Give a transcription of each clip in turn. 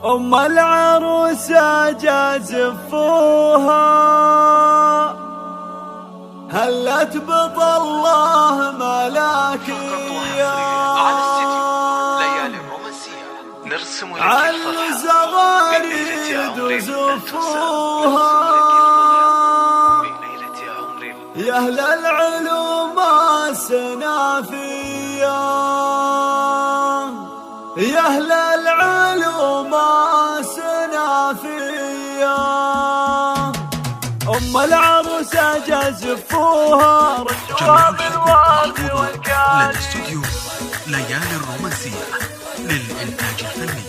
أم العروسة جازفوها هلت بطله ملاكية على الزغاريد وزفوها يا أهل العلوم السنافية يا أهل العلوم السنافية أم العروسة جازفوها رجوها بالورد والكالي الاستوديو ليالي الرومانسية للإنتاج الفني.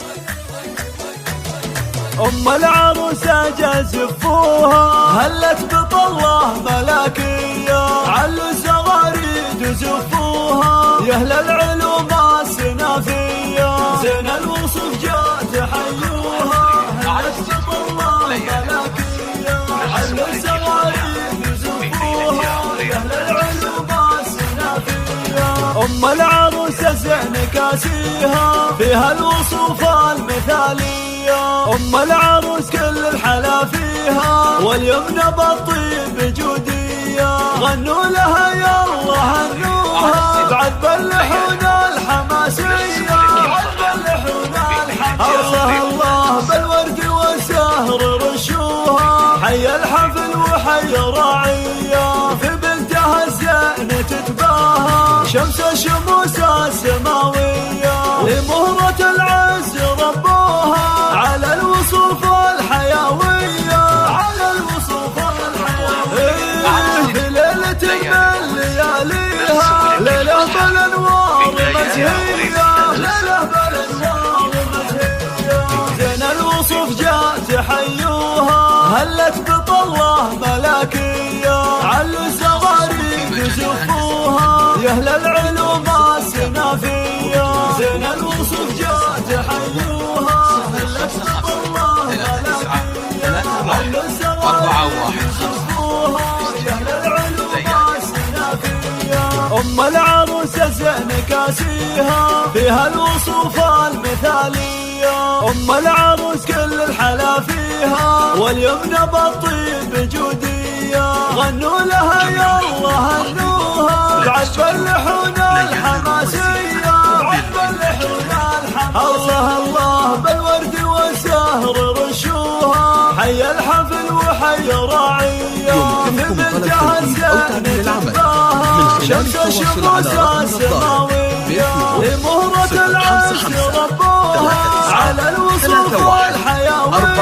أم العروسة جازفوها هلت بطله ملاكية على الزغاريد وزفوها يا أهل العلوم السنافية زين الوصف جاء تحيوها هلت بطله ملاكية على الزغاريد وزفوها يا أهل العلوم السنافية أم العروسة زين كاسيها فيها الوصوف المثالية أم العروس كل الحلا فيها واليمن بالطيب جودية غنوا لها يلا هنوها بعد باللحون الحماسية بعد باللحون الحماسية الله بالورد والسهر رشوها حي الحفل وحي راعية في بنتها الزين تتباهى شمس الشموس السماوية لمهرة العز ربوها على الوصوف الحيوية على الوصوف الحيوية في ليلة من لياليها ليلة بالأنوار مزهية ليلة بالأنوار مزهية زين الوصوف جاء تحيوها هلت بطله ملاكية على الزغاريد يزفوها يا أهل العلوم السنافية زين الوصف جاء تحيوها هلت بطله ملاكية على الزغاريد يزفوها يا أهل العلوم السنافية أم العروسة زين كاسيها فيها الوصوف المثالية أم العروس كل الحلا فيها واليمن بالطيب جودية غنوا لها يلا هنوها بعد باللحون الحماسية بعد باللحون الحماسية الله بالورد والسهر رشوها حي الحفل وحي راعية في بنتها الزين تتباهى شمس الشموس السماوية لمهرة العز ربوها على الوصوف الحيوية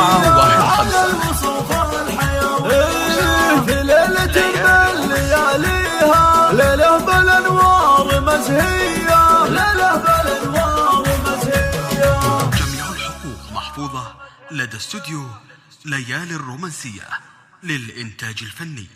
على الوصوف الحيوية في ليلة من لياليها ليلة بالأنوار مزهية ليلة بالأنوار مزهية. جميع الحقوق محفوظة لدى استوديو ليالي الرومانسية للإنتاج الفني.